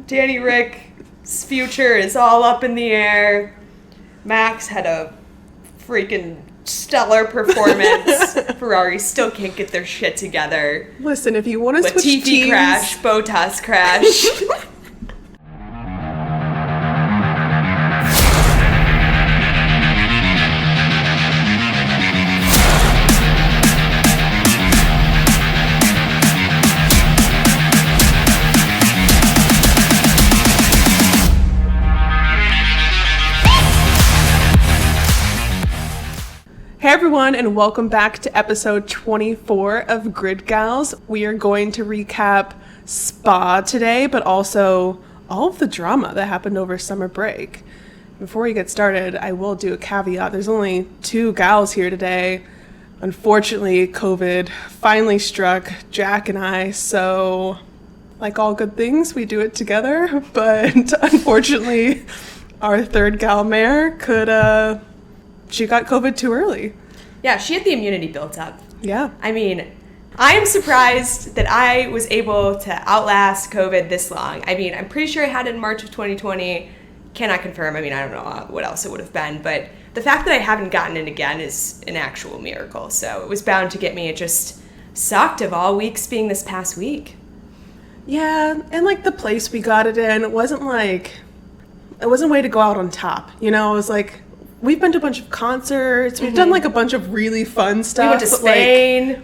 Danny Rick's future is all up in the air. Max had a freaking stellar performance. Ferrari still can't get their shit together. Listen, if you want to switch Latifi teams... crash, Bottas crash. Hey everyone, and welcome back to episode 24 of Grid Gals. We are going to recap Spa today, but also all of the drama that happened over summer break. Before we get started, I will do a caveat. There's only 2 gals here today. Unfortunately, COVID finally struck Jack and I, so like all good things, we do it together. But unfortunately, our third gal mare she got COVID too early. Yeah, she had the immunity built up. Yeah. I mean, I am surprised that I was able to outlast COVID this long. I mean, I'm pretty sure I had it in March of 2020. Cannot confirm. I mean, I don't know what else it would have been. But the fact that I haven't gotten it again is an actual miracle. So it was bound to get me. It just sucked of all weeks being this past week. Yeah, and like the place we got it in, it wasn't a way to go out on top. You know, it was like, we've been to a bunch of concerts. We've done like a bunch of really fun stuff. We went to Spain. Like,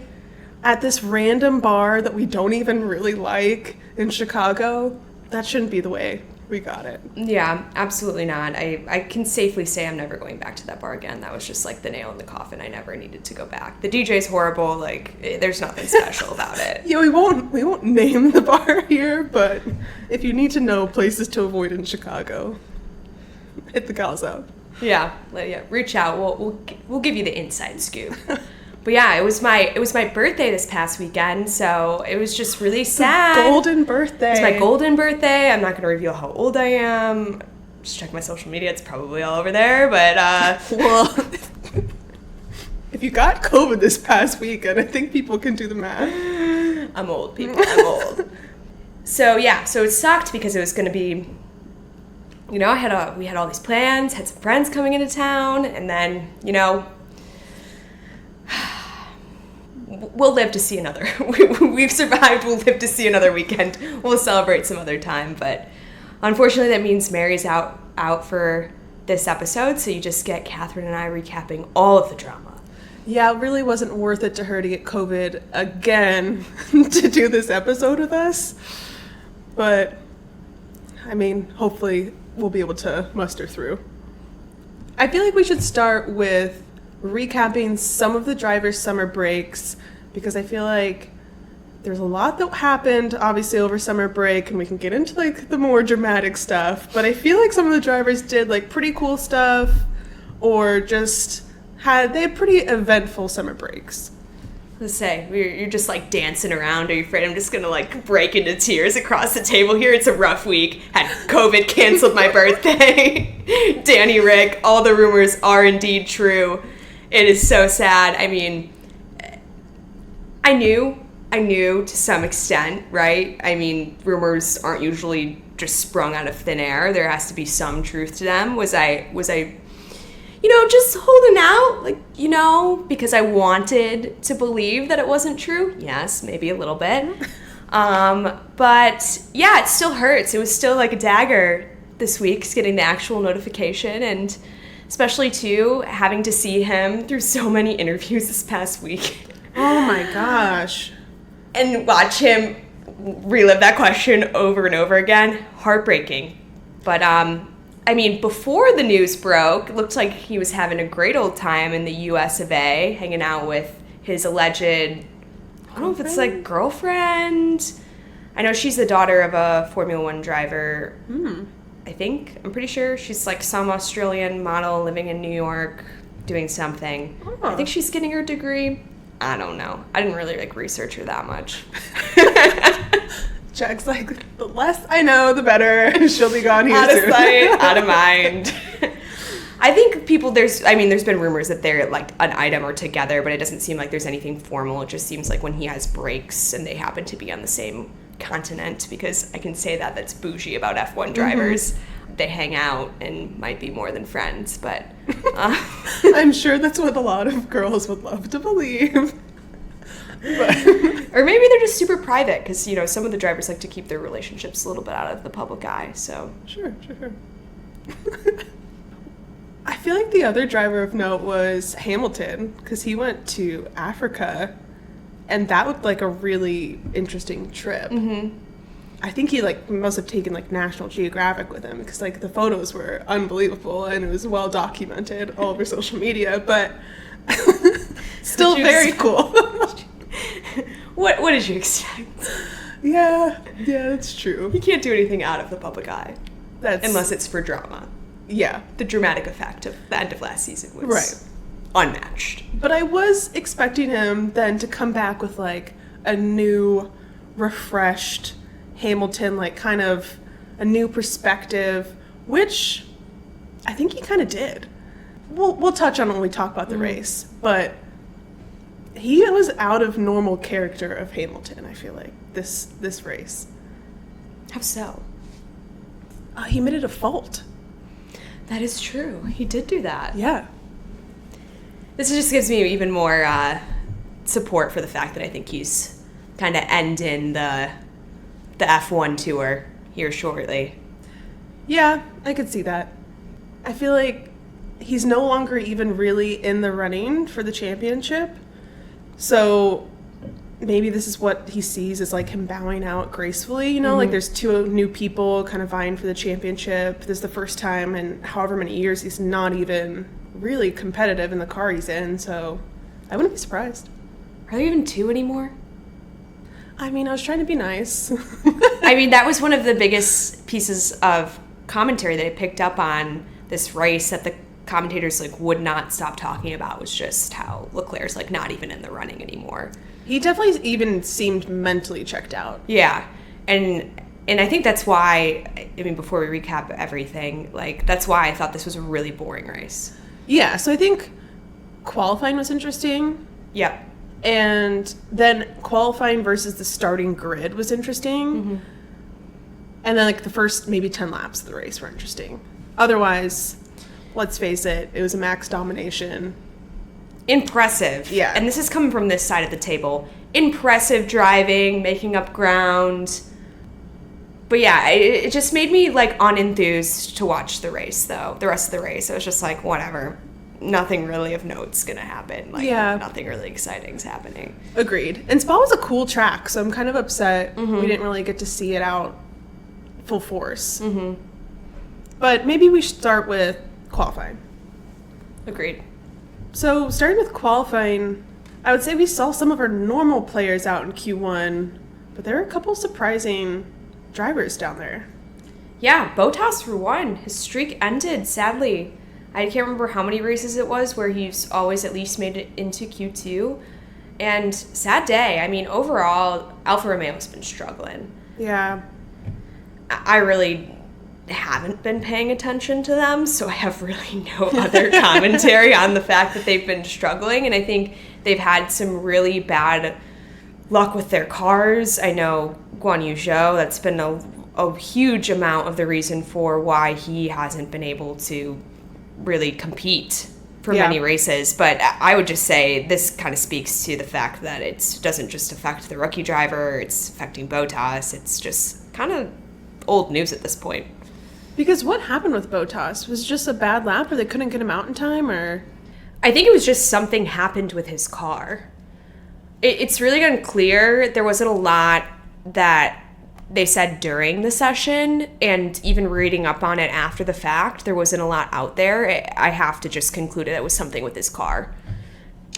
at this random bar that we don't even really like in Chicago. That shouldn't be the way we got it. Yeah, absolutely not. I can safely say I'm never going back to that bar again. That was just like the nail in the coffin. I never needed to go back. The DJ's horrible. Like, there's nothing special about it. Yeah, we won't name the bar here, but if you need to know places to avoid in Chicago, hit the gals out. Yeah, reach out. We'll give you the inside scoop. But yeah, it was my birthday this past weekend, so it was just really sad. Golden birthday. It's my golden birthday. I'm not going to reveal how old I am. Just check my social media. It's probably all over there. But well, if you got COVID this past weekend, I think people can do the math. I'm old, people. I'm old. So yeah, so it sucked because it was going to be. You know, we had all these plans, had some friends coming into town, and then, you know, we'll live to see another. We've survived, we'll live to see another weekend. We'll celebrate some other time, but unfortunately that means Mary's out for this episode, so you just get Catherine and I recapping all of the drama. Yeah, it really wasn't worth it to her to get COVID again to do this episode with us, but, I mean, hopefully we'll be able to muster through. I feel like we should start with recapping some of the drivers' summer breaks, because I feel like there's a lot that happened, obviously, over summer break, and we can get into, like, the more dramatic stuff, but I feel like some of the drivers did, like, pretty cool stuff, or just they had pretty eventful summer breaks. Let's say, you're just like dancing around. Are you afraid I'm just gonna like break into tears across the table here? It's a rough week. Had COVID canceled my birthday. Danny Rick, all the rumors are indeed true. It is so sad. I mean, I knew to some extent, right? I mean, rumors aren't usually just sprung out of thin air. There has to be some truth to them. Was I you know, just holding out, like, you know, because I wanted to believe that it wasn't true. Yes, maybe a little bit. But yeah, it still hurts. It was still like a dagger this week, getting the actual notification, and especially too, having to see him through so many interviews this past week. Oh my gosh. And watch him relive that question over and over again. Heartbreaking. But, I mean, before the news broke, it looked like he was having a great old time in the US of A, hanging out with his alleged, I don't know if it's like girlfriend. I know she's the daughter of a Formula One driver, I think. I'm pretty sure she's like some Australian model living in New York doing something. Oh. I think she's getting her degree. I don't know. I didn't really like research her that much. Jack's like, the less I know, the better. She'll be gone here soon. Out of sight, out of mind. I think there's been rumors that they're like an item or together, but it doesn't seem like there's anything formal. It just seems like when he has breaks and they happen to be on the same continent, because I can say that that's bougie about F1 drivers. They hang out and might be more than friends, but I'm sure that's what a lot of girls would love to believe. Or maybe they're just super private, because, you know, some of the drivers like to keep their relationships a little bit out of the public eye, so. Sure. I feel like the other driver of note was Hamilton, because he went to Africa, and that looked like a really interesting trip. I think he must have taken National Geographic with him, because the photos were unbelievable and it was well documented all over social media, but still very cool. What did you expect? Yeah, that's true. You can't do anything out of the public eye. Unless it's for drama. Yeah. The dramatic effect of the end of last season was right. Unmatched. But I was expecting him then to come back with a new, refreshed Hamilton, kind of a new perspective, which I think he kind of did. We'll touch on it when we talk about the race, but he was out of normal character of Hamilton, I feel like, this race. How so? He made it a fault. That is true. He did do that. Yeah. This just gives me even more support for the fact that I think he's kind of ending the F1 tour here shortly. Yeah, I could see that. I feel like he's no longer even really in the running for the championship. So maybe this is what he sees as him bowing out gracefully, you know, there's two new people kind of vying for the championship. This is the first time in however many years he's not even really competitive in the car he's in, so I wouldn't be surprised. Are there even two anymore? I mean, I was trying to be nice. I mean, that was one of the biggest pieces of commentary that I picked up on this race that the commentators would not stop talking about, was just how Leclerc's not even in the running anymore. He definitely even seemed mentally checked out. Yeah. And I think that's why, I mean, before we recap everything, that's why I thought this was a really boring race. Yeah, so I think qualifying was interesting. Yep. And then qualifying versus the starting grid was interesting. And then the first maybe 10 laps of the race were interesting. Otherwise, let's face it was a Max domination. Impressive. Yeah. And this is coming from this side of the table. Impressive driving, making up ground. But yeah, it just made me unenthused to watch the race, though. The rest of the race, I was just whatever. Nothing really of note's gonna happen. Nothing really exciting's happening. Agreed. And Spa was a cool track, so I'm kind of upset we didn't really get to see it out full force. But maybe we should start with qualifying. Agreed. So starting with qualifying, I would say we saw some of our normal players out in Q1, but there were a couple surprising drivers down there. Yeah, Bottas for one. His streak ended, sadly. I can't remember how many races it was where he's always at least made it into Q2. And sad day. I mean, overall, Alfa Romeo's been struggling. Yeah. I really haven't been paying attention to them, so I have really no other commentary on the fact that they've been struggling. And I think they've had some really bad luck with their cars. I know Guan Yu Zhou, that's been a huge amount of the reason for why he hasn't been able to really compete for many races. But I would just say this kind of speaks to the fact that it doesn't just affect the rookie driver, it's affecting Bottas. It's just kind of old news at this point. Because what happened with Bottas? Was it just a bad lap, or they couldn't get him out in time, or? I think it was just something happened with his car. It's really unclear. There wasn't a lot that they said during the session, and even reading up on it after the fact, there wasn't a lot out there. I have to just conclude it was something with his car.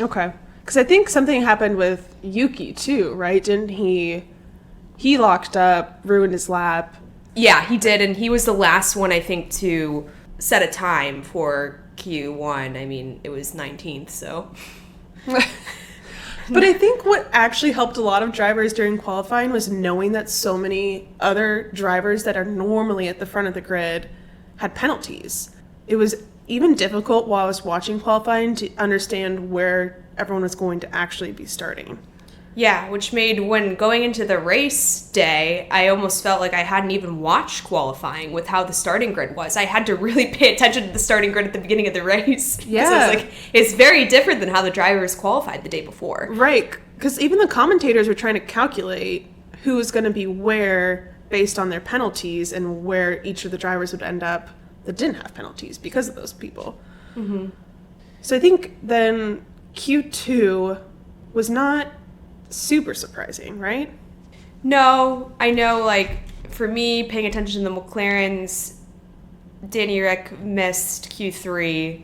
Okay. Because I think something happened with Yuki too, right? Didn't he locked up, ruined his lap. Yeah, he did, and he was the last one, I think, to set a time for Q1. I mean, it was 19th, so. But I think what actually helped a lot of drivers during qualifying was knowing that so many other drivers that are normally at the front of the grid had penalties. It was even difficult while I was watching qualifying to understand where everyone was going to actually be starting. Yeah, which made when going into the race day, I almost felt like I hadn't even watched qualifying with how the starting grid was. I had to really pay attention to the starting grid at the beginning of the race. Yeah. I was like, it's very different than how the drivers qualified the day before. Right, because even the commentators were trying to calculate who was going to be where based on their penalties and where each of the drivers would end up that didn't have penalties because of those people. Mm-hmm. So I think then Q2 was not super surprising, right? No, I know, like, for me, paying attention to the McLarens, Danny Rick missed Q3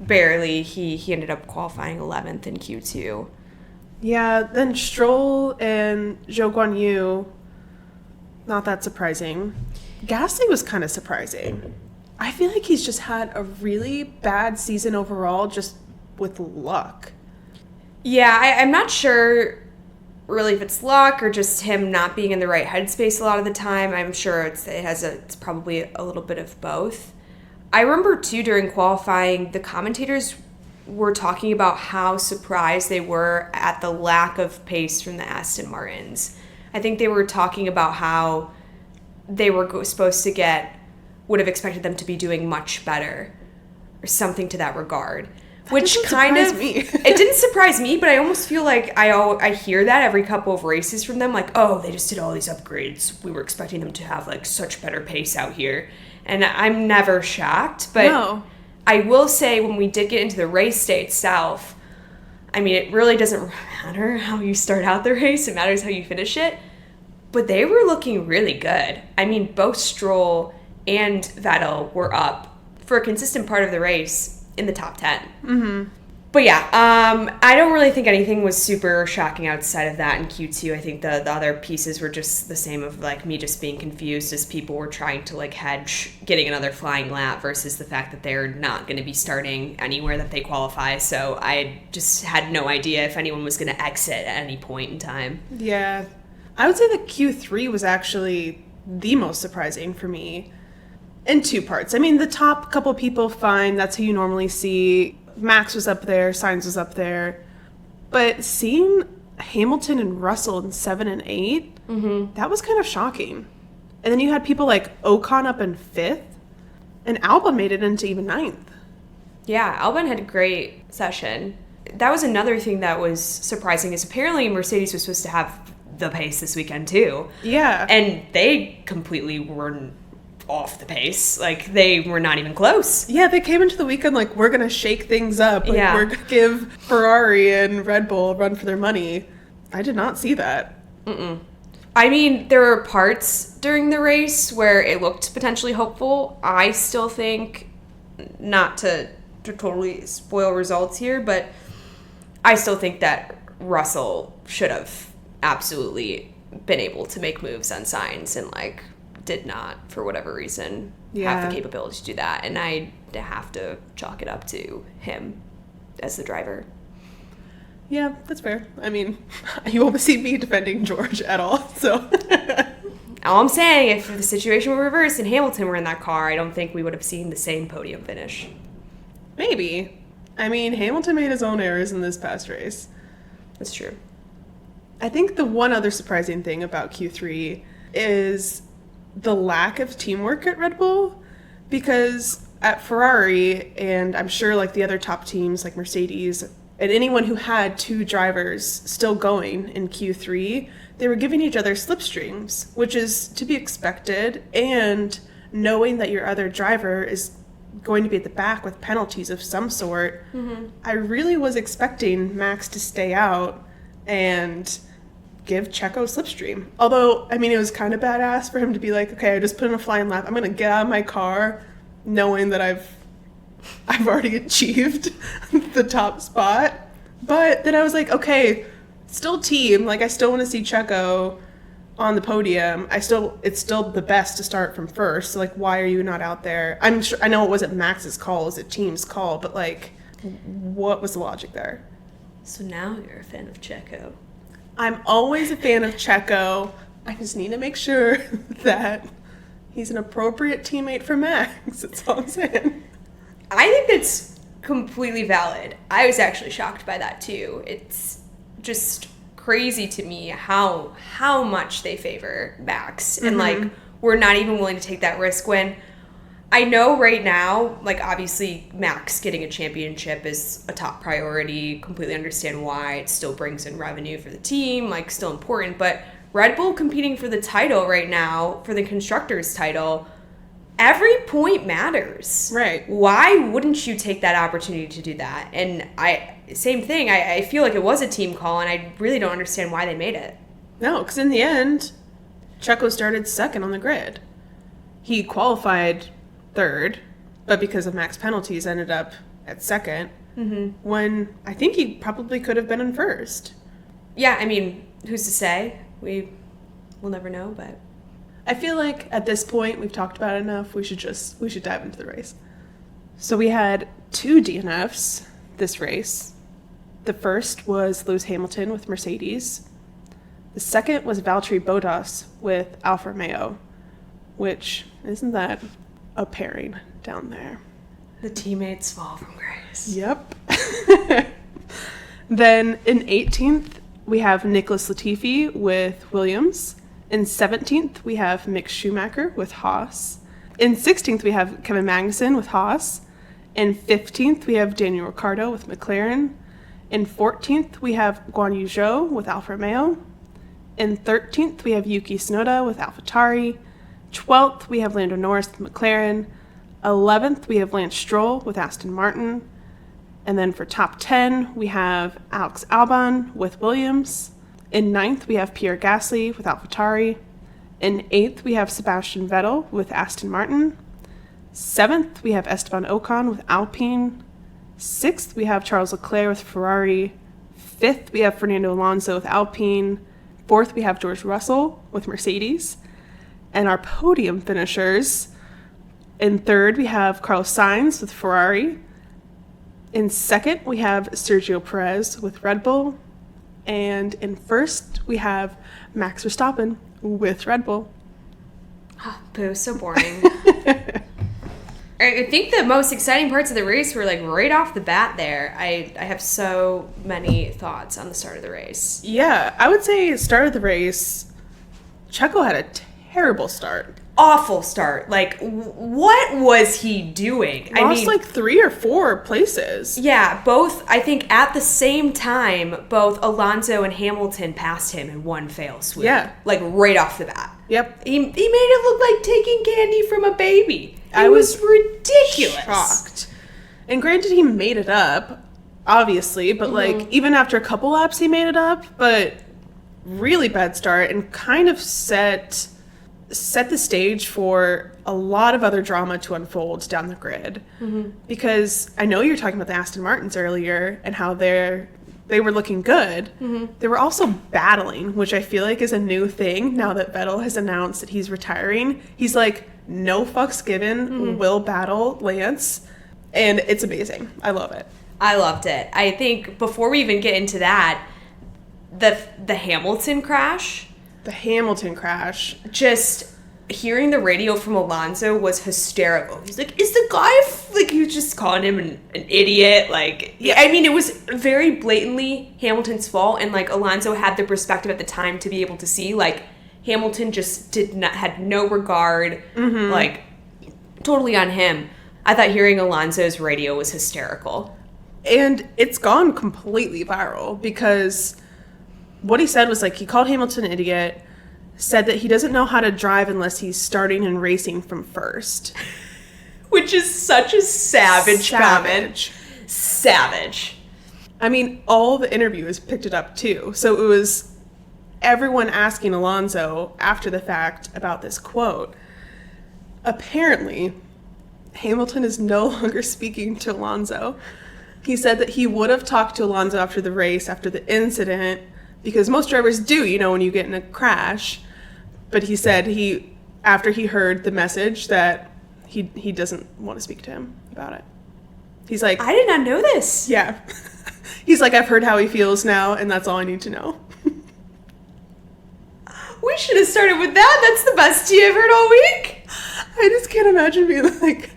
barely. He ended up qualifying 11th in Q2. Yeah, then Stroll and Zhou Guanyu, not that surprising. Gasly was kind of surprising. I feel like he's just had a really bad season overall, just with luck. Yeah, I'm not sure really if it's luck or just him not being in the right headspace a lot of the time. I'm sure it's probably a little bit of both. I remember too during qualifying, the commentators were talking about how surprised they were at the lack of pace from the Aston Martins. I think they were talking about how they were supposed to would have expected them to be doing much better or something to that regard. Which kind of me. It didn't surprise me, but I almost feel like I hear that every couple of races from them, like, oh, they just did all these upgrades. We were expecting them to have like such better pace out here, and I'm never shocked. But No. I will say when we did get into the race day itself, I mean, it really doesn't matter how you start out the race; it matters how you finish it. But they were looking really good. I mean, both Stroll and Vettel were up for a consistent part of the race in the top 10. Mm-hmm. But yeah, I don't really think anything was super shocking outside of that in Q2. I think the other pieces were just the same of like me just being confused as people were trying to like hedge getting another flying lap versus the fact that they're not going to be starting anywhere that they qualify. So I just had no idea if anyone was going to exit at any point in time. Yeah. I would say that Q3 was actually the most surprising for me in two parts. I mean, the top couple people, fine. That's who you normally see. Max was up there. Sainz was up there. But seeing Hamilton and Russell in 7 and 8, that was kind of shocking. And then you had people like Ocon up in 5th, and Alba made it into even 9th. Yeah, Albon had a great session. That was another thing that was surprising is apparently Mercedes was supposed to have the pace this weekend too. Yeah. And they completely were off the pace. Like, they were not even close. Yeah, they came into the weekend like, we're going to shake things up. Like, Yeah. we're going to give Ferrari and Red Bull a run for their money. I did not see that. I mean, there were parts during the race where it looked potentially hopeful. I still think, not to totally spoil results here, but I still think that Russell should have absolutely been able to make moves on Sainz and, like, did not, for whatever reason, have the capability to do that. And I have to chalk it up to him as the driver. Yeah, that's fair. I mean, you won't see me defending George at all, so. All I'm saying, if the situation were reversed and Hamilton were in that car, I don't think we would have seen the same podium finish. Maybe. I mean, Hamilton made his own errors in this past race. That's true. I think the one other surprising thing about Q3 is the lack of teamwork at Red Bull, because at Ferrari, and I'm sure like the other top teams like Mercedes, and anyone who had two drivers still going in Q3, they were giving each other slipstreams, which is to be expected, and knowing that your other driver is going to be at the back with penalties of some sort, I really was expecting Max to stay out and give Checo slipstream. Although, I mean, it was kind of badass for him to be like, okay, I just put in a flying lap. I'm going to get out of my car knowing that I've already achieved the top spot. But then I was like, okay, still team. Like, I still want to see Checo on the podium. It's still the best to start from first. So, like, why are you not out there? I'm sure, I know it wasn't Max's call, it was a team's call, but like, what was the logic there? So now you're a fan of Checo. I'm always a fan of Checo. I just need to make sure that he's an appropriate teammate for Max. That's all I'm saying. I think that's completely valid. I was actually shocked by that too. It's just crazy to me how much they favor Max. And, like, we're not even willing to take that risk when I know right now, like, obviously Max getting a championship is a top priority. Completely understand why. It still brings in revenue for the team, like, still important. But Red Bull competing for the title right now, for the Constructors title, every point matters. Right. Why wouldn't you take that opportunity to do that? And same thing. I feel like it was a team call, and I really don't understand why they made it. No, because in the end, Checo started second on the grid. He qualified third, but because of max penalties ended up at second, when I think he probably could have been in first. Yeah, I mean, who's to say? We'll never know, but I feel like at this point we've talked about it enough. We should dive into the race. So we had 2 DNFs this race. The first was Lewis Hamilton with Mercedes. The second was Valtteri Bottas with Alfa Romeo, which isn't that a pairing down there? the teammates fall from grace. Yep. Then in 18th, we have Nicholas Latifi with Williams. In 17th, we have Mick Schumacher with Haas. In 16th, we have Kevin Magnussen with Haas. In 15th, we have Daniel Ricciardo with McLaren. In 14th, we have Guan Yu Zhou with Alfa Romeo. In 13th, we have Yuki Tsunoda with AlphaTauri. 12th, we have Lando Norris with McLaren. 11th, we have Lance Stroll with Aston Martin. And then for top 10, we have Alex Albon with Williams. In 9th, we have Pierre Gasly with AlphaTauri. In 8th, we have Sebastian Vettel with Aston Martin. 7th, we have Esteban Ocon with Alpine. 6th, we have Charles Leclerc with Ferrari. 5th, we have Fernando Alonso with Alpine. 4th, we have George Russell with Mercedes. And our podium finishers, in 3rd, we have Carlos Sainz with Ferrari. In 2nd, we have Sergio Perez with Red Bull. And in 1st, we have Max Verstappen with Red Bull. Boo, so boring. I think the most exciting parts of the race were like right off the bat there. I have so many thoughts on the start of the race. Yeah, I would say start of the race, Checo had a terrible start. Awful start. Like, what was he doing? Lost like 3 or 4 places. Yeah, both, I think at the same time, both Alonso and Hamilton passed him in one fell swoop. Yeah. Like right off the bat. Yep. He made it look like taking candy from a baby. It was ridiculous. Shocked. And granted, he made it up, obviously, but like even after a couple laps, he made it up. But really bad start and kind of set the stage for a lot of other drama to unfold down the grid. Because I know you were talking about the Aston Martins earlier and how they were looking good. They were also battling, which I feel like is a new thing now that Vettel has announced that he's retiring. He's like, no fucks given, will battle Lance. And it's amazing. I love it. I loved it. I think before we even get into that, the Hamilton crash. The Hamilton crash. Just hearing the radio from Alonso was hysterical. He's like, is the guy, like, he was just calling him an idiot. Like, yeah, I mean, it was very blatantly Hamilton's fault. And, like, Alonso had the perspective at the time to be able to see, like, Hamilton just had no regard, like, totally on him. I thought hearing Alonso's radio was hysterical. And it's gone completely viral because what he said was, like, he called Hamilton an idiot, said that he doesn't know how to drive unless he's starting and racing from first. Which is such a savage comment. Savage. I mean, all the interviewers picked it up, too. So it was everyone asking Alonso after the fact about this quote. Apparently, Hamilton is no longer speaking to Alonso. He said that he would have talked to Alonso after the race, after the incident, because most drivers do, you know, when you get in a crash. But he said after he heard the message that he doesn't want to speak to him about it. He's like, I did not know this. Yeah. He's like, I've heard how he feels now, and that's all I need to know. We should have started with that. That's the best tea I've heard all week. I just can't imagine being like,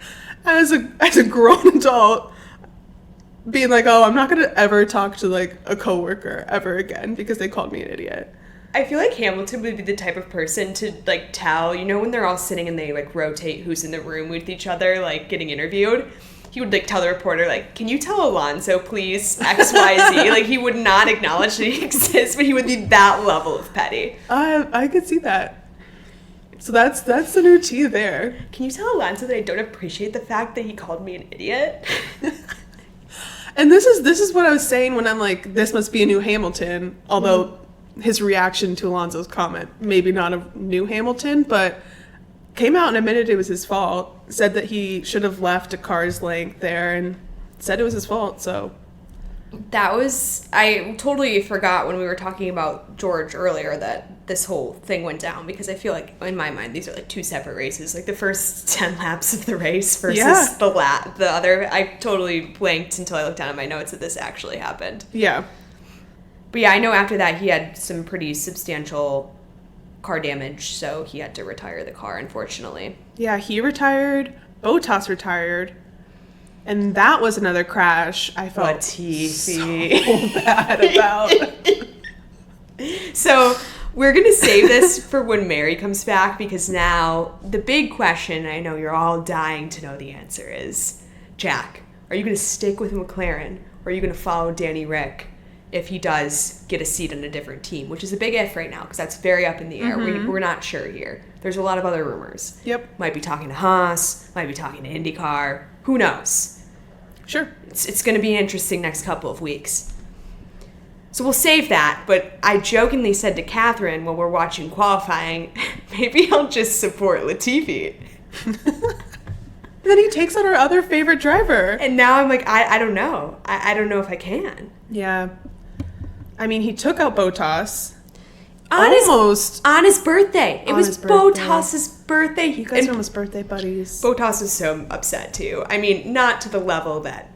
as a grown adult, being like, oh, I'm not going to ever talk to, like, a coworker ever again because they called me an idiot. I feel like Hamilton would be the type of person to, like, tell, you know, when they're all sitting and they, like, rotate who's in the room with each other, like, getting interviewed. He would, like, tell the reporter, like, can you tell Alonso, please, X, Y, Z? Like, he would not acknowledge that he exists, but he would be that level of petty. I could see that. So that's the new tea there. Can you tell Alonso that I don't appreciate the fact that he called me an idiot? And this is what I was saying when I'm like, this must be a new Hamilton, although his reaction to Alonso's comment, maybe not a new Hamilton, but came out and admitted it was his fault, said that he should have left a car's length there and said it was his fault, so. I totally forgot when we were talking about George earlier that this whole thing went down, because I feel like, in my mind, these are like two separate races. Like the first 10 laps of the race versus the other. I totally blanked until I looked down at my notes that this actually happened. Yeah. But yeah, I know after that he had some pretty substantial car damage, so he had to retire the car, unfortunately. Yeah, he retired, Bottas retired, and that was another crash I felt so bad about. So we're going to save this for when Mary comes back, because now the big question, I know you're all dying to know the answer, is, Jack, are you going to stick with McLaren, or are you going to follow Danny Rick if he does get a seat on a different team, which is a big if right now, because that's very up in the air. We're not sure here. There's a lot of other rumors. Yep. Might be talking to Haas, might be talking to IndyCar. Who knows? Sure. It's going to be an interesting next couple of weeks. So we'll save that, but I jokingly said to Catherine while we're watching qualifying, maybe I'll just support Latifi. Then he takes on our other favorite driver. And now I'm like, I don't know. I don't know if I can. Yeah. I mean, he took out Bottas. On his birthday. It was Bottas's birthday. You guys are almost birthday buddies. Bottas is so upset too. I mean, not to the level that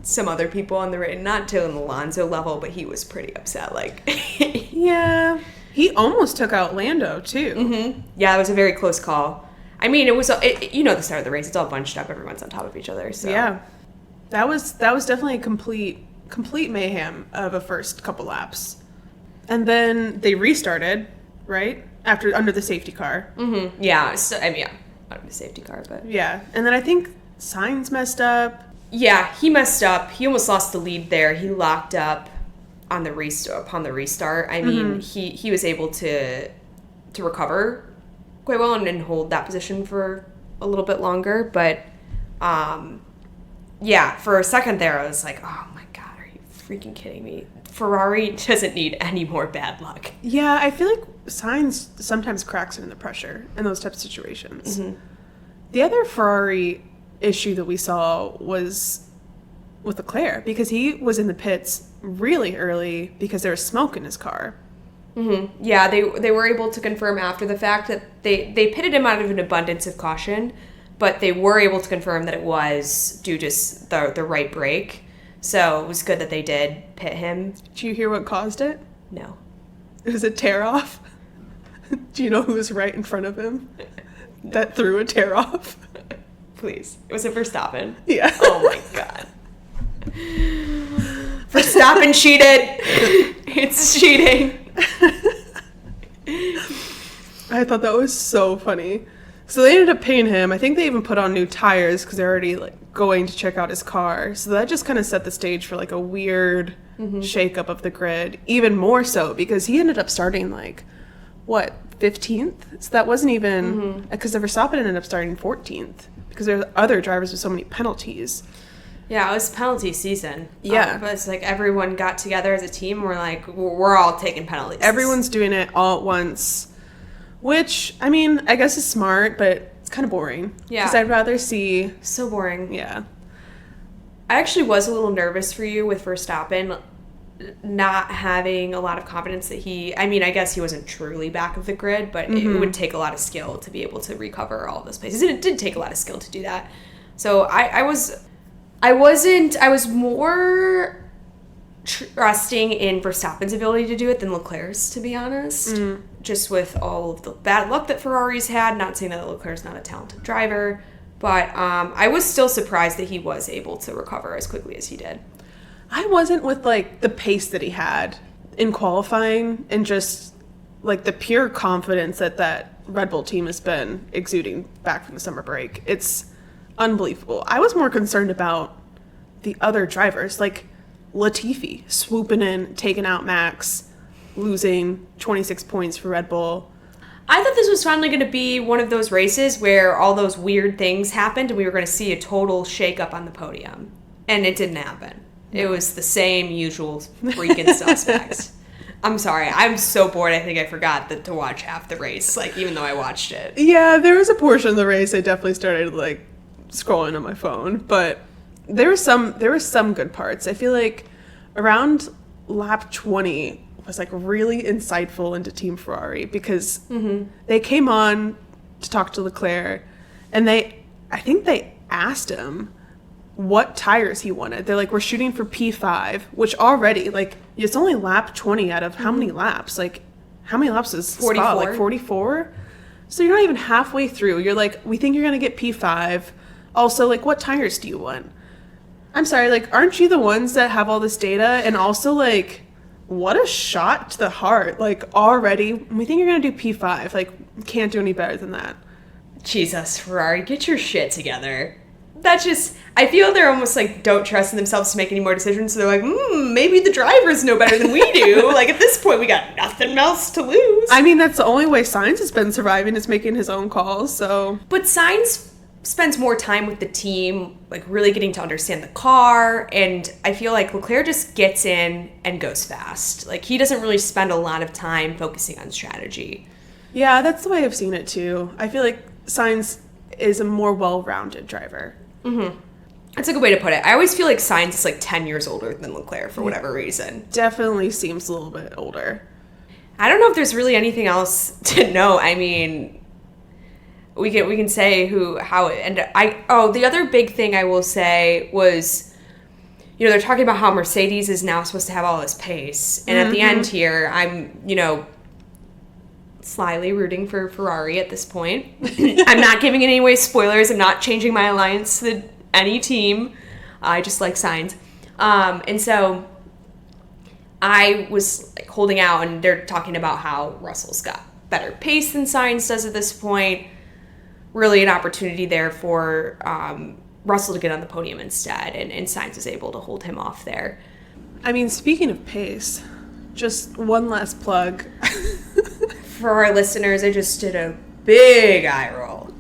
some other people on the race, not to an Alonso level, but he was pretty upset. Like, yeah, he almost took out Lando too. Mm-hmm. Yeah, it was a very close call. I mean, it was you know the start of the race. It's all bunched up. Everyone's on top of each other. So yeah, that was definitely a complete mayhem of a first couple laps. And then they restarted, right? Under the safety car. Mm-hmm. Yeah. So, I mean, yeah, under the safety car, but yeah. And then I think Sainz messed up. Yeah, he messed up. He almost lost the lead there. He locked up on the upon the restart. I mean, he was able to recover quite well and hold that position for a little bit longer. But yeah, for a second there, I was like, oh my god, are you freaking kidding me? Ferrari doesn't need any more bad luck. Yeah, I feel like Sainz sometimes cracks under the pressure in those types of situations. Mm-hmm. The other Ferrari issue that we saw was with Leclerc, because he was in the pits really early because there was smoke in his car. Mm-hmm. Yeah, they were able to confirm after the fact that they pitted him out of an abundance of caution, but they were able to confirm that it was due to the right brake. So it was good that they did pit him. Did you hear what caused it? No. It was a tear-off. Do you know who was right in front of him that threw a tear-off? Please. It was a Verstappen. Yeah. Oh my god. Verstappen cheated. It's cheating. I thought that was so funny. So they ended up paying him. I think they even put on new tires because they're already like going to check out his car. So that just kind of set the stage for like a weird shakeup of the grid. Even more so because he ended up starting like, 15th? So that wasn't even, because the Verstappen ended up starting 14th because there were other drivers with so many penalties. Yeah, it was penalty season. Yeah. But it's like everyone got together as a team. We're like, we're all taking penalties. Everyone's doing it all at once. Which, I mean, I guess is smart, but it's kind of boring. Yeah. Because I'd rather see... So boring. Yeah. I actually was a little nervous for you with Verstappen not having a lot of confidence that I guess he wasn't truly back of the grid, but it would take a lot of skill to be able to recover all those places. And it did take a lot of skill to do that. So I was more trusting in Verstappen's ability to do it than Leclerc's, to be honest. Just with all of the bad luck that Ferrari's had, not saying that Leclerc's not a talented driver, But I was still surprised that he was able to recover as quickly as he did. I wasn't with, like, the pace that he had in qualifying and just, like, the pure confidence that Red Bull team has been exuding back from the summer break. It's unbelievable. I was more concerned about the other drivers, like Latifi swooping in, taking out Max, losing 26 points for Red Bull. I thought this was finally going to be one of those races where all those weird things happened and we were going to see a total shakeup on the podium. And it didn't happen. It was the same usual freaking suspects. I'm sorry. I'm so bored. I think I forgot to watch half the race, like, even though I watched it. Yeah, there was a portion of the race I definitely started, like, scrolling on my phone. But there were some good parts. I feel like around lap 20 was, like, really insightful into Team Ferrari because they came on to talk to Leclerc, and I think they asked him what tires he wanted. They're like, we're shooting for P5, which already, like, it's only lap 20 out of how many laps? Like, how many laps is 44. Spa? Like 44? So you're not even halfway through. You're like, we think you're going to get P5. Also, like, what tires do you want? I'm sorry, like, aren't you the ones that have all this data? And also, like, what a shot to the heart. Like, already, we think you're going to do P5. Like, can't do any better than that. Jesus, Ferrari, get your shit together. That's just, I feel they're almost like don't trust in themselves to make any more decisions. So they're like, maybe the drivers know better than we do. Like, at this point, we got nothing else to lose. I mean, that's the only way Sainz has been surviving is making his own calls, so. But Sainz spends more time with the team, like really getting to understand the car. And I feel like Leclerc just gets in and goes fast. Like, he doesn't really spend a lot of time focusing on strategy. Yeah, that's the way I've seen it too. I feel like Sainz is a more well-rounded driver. Mm-hmm. That's a good way to put it. I always feel like Sainz is like 10 years older than Leclerc for whatever reason. Definitely seems a little bit older. I don't know if there's really anything else to know. I mean, we can say the other big thing I will say was, you know, they're talking about how Mercedes is now supposed to have all this pace. And at the end here, I'm, you know, slyly rooting for Ferrari at this point. I'm not giving any away spoilers. I'm not changing my alliance to any team. I just like Sainz. And so I was like holding out, and they're talking about how Russell's got better pace than Sainz does at this point. Really an opportunity there for Russell to get on the podium instead, and Sainz was able to hold him off there. I mean, speaking of pace, just one last plug. For our listeners, I just did a big eye roll.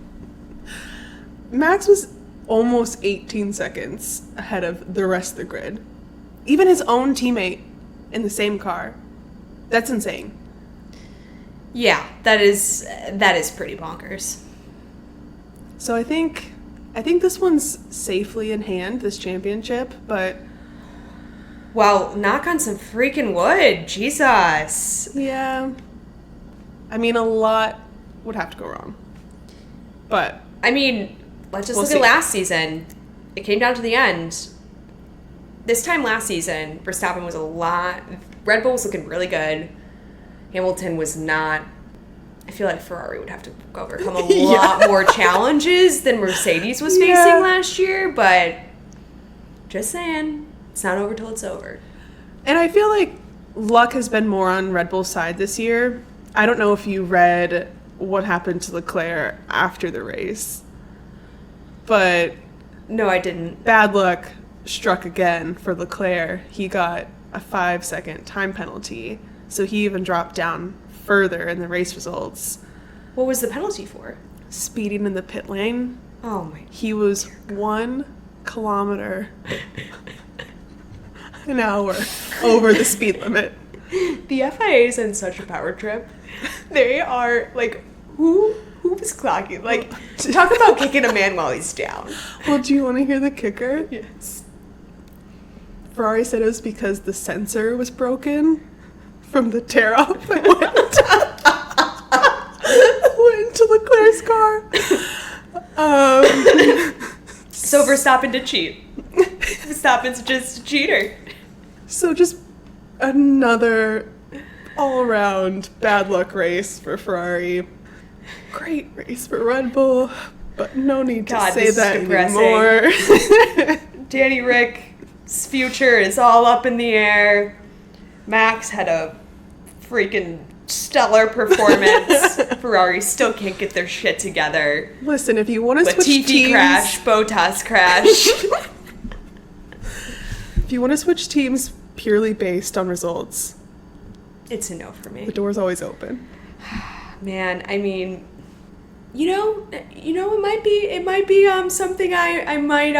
Max was almost 18 seconds ahead of the rest of the grid. Even his own teammate in the same car. That's insane. Yeah, that is pretty bonkers. So I think this one's safely in hand, this championship, but... Well, knock on some freaking wood. Jesus. Yeah. I mean, a lot would have to go wrong. But... I mean, let's just look see. at last season. It came down to the end. This time last season, Verstappen was Red Bull was looking really good. Hamilton was not. I feel like Ferrari would have to overcome a lot more challenges than Mercedes was facing last year, but just saying, it's not over till it's over. And I feel like luck has been more on Red Bull's side this year. I don't know if you read what happened to Leclerc after the race, but... No, I didn't. Bad luck struck again for Leclerc. He got a 5-second time penalty, so he even dropped down further in the race results. What was the penalty for? Speeding in the pit lane. Oh my. He was 1 kilometer an hour over the speed limit. The FIA is in such a power trip. They are like, who was clocking? Like, talk about kicking a man while he's down. Well, do you want to hear the kicker? Yes. Ferrari said it was because the sensor was broken from the tear off that went into Leclerc's car. So Verstappen did cheat. Verstappen's just a cheater. So just another all-around bad luck race for Ferrari. Great race for Red Bull. But no need to God, say this is that depressing. anymore. Danny Rick's future is all up in the air. Max had a freaking stellar performance. Ferrari still can't get their shit together. Listen, if you want to switch Latifi teams... crash, Bottas crash. If you want to switch teams purely based on results, It's a no for me. the door's always open. Man, I mean, it might be something I might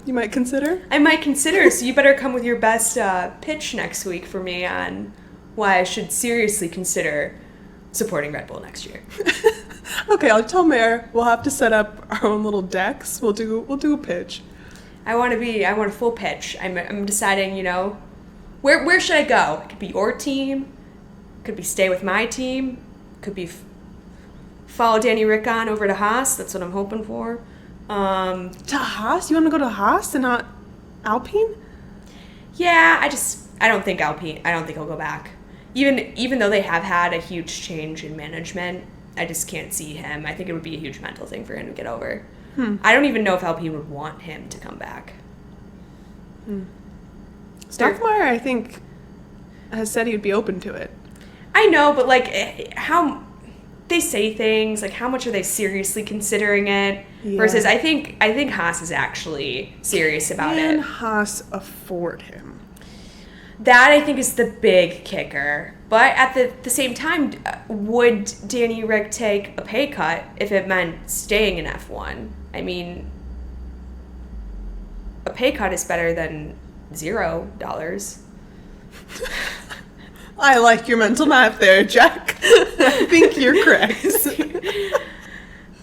You might consider? consider. So you better come with your best pitch next week for me on why I should seriously consider supporting Red Bull next year. Okay, I'll tell Mare we'll have to set up our own little decks. We'll do a pitch. I want a full pitch. I'm deciding, where should I go? It could be your team, could be stay with my team, could be follow Danny Rick on over to Haas. That's what I'm hoping for. To Haas? You want to go to Haas and not Alpine? Yeah, I don't think he'll go back. Even though they have had a huge change in management, I just can't see him. I think it would be a huge mental thing for him to get over. I don't even know if Alpine would want him to come back. Stockmeyer, I think, has said he would be open to it. I know, but how they say things, how much are they seriously considering it? Yeah. Versus I think Haas is actually serious about Can it. Haas afford him? That, I think, is the big kicker. But at the same time, would Danny Rick take a pay cut if it meant staying in F1? I mean, a pay cut is better than $0. I like your mental math there, Jack. I think you're correct.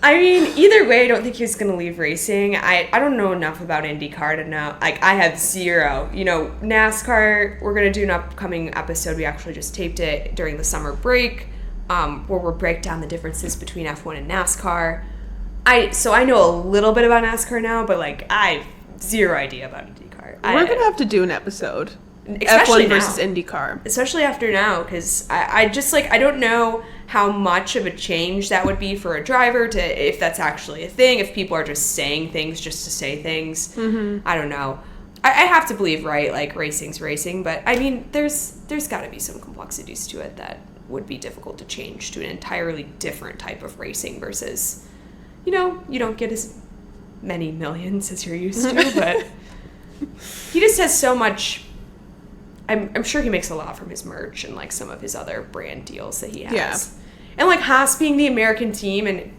I mean, either way, I don't think he's going to leave racing. I don't know enough about IndyCar to know. I have zero. NASCAR, we're going to do an upcoming episode. We actually just taped it during the summer break, where we'll break down the differences between F1 and NASCAR. So I know a little bit about NASCAR now, but I have zero idea about IndyCar. We're going to have to do an episode. Especially F1 versus now. IndyCar. Especially after now, because I just I don't know how much of a change that would be for a driver if that's actually a thing, if people are just saying things just to say things. Mm-hmm. I don't know. I have to believe, right, racing's racing, but I mean, there's got to be some complexities to it that would be difficult to change to an entirely different type of racing versus, you don't get as many millions as you're used to, but he just has so much. I'm sure he makes a lot from his merch and some of his other brand deals that he has. Yeah. And Haas being the American team and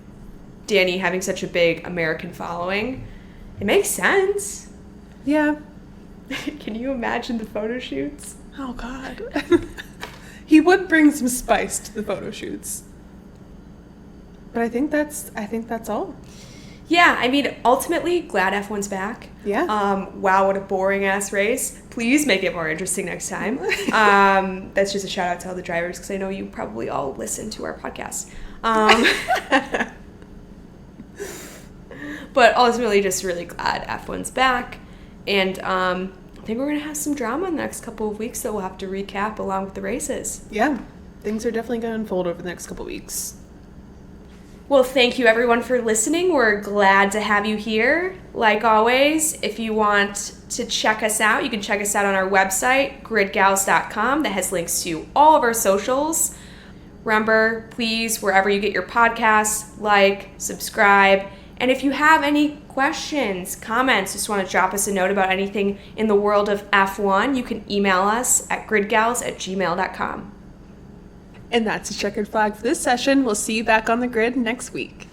Danny having such a big American following, it makes sense. Yeah. Can you imagine the photo shoots? Oh, God. He would bring some spice to the photo shoots. But I think that's all. Yeah, I mean, ultimately, glad F1's back. Yeah. Wow, what a boring-ass race. Please make it more interesting next time. That's just a shout-out to all the drivers, because I know you probably all listen to our podcast. But ultimately, just really glad F1's back. And I think we're going to have some drama in the next couple of weeks that we'll have to recap along with the races. Yeah. Things are definitely going to unfold over the next couple weeks. Well, thank you everyone for listening. We're glad to have you here. Like always, if you want to check us out, you can check us out on our website, gridgals.com, that has links to all of our socials. Remember, please, wherever you get your podcasts, subscribe. And if you have any questions, comments, just want to drop us a note about anything in the world of F1, you can email us at gridgals@gmail.com. And that's a checkered flag for this session. We'll see you back on the grid next week.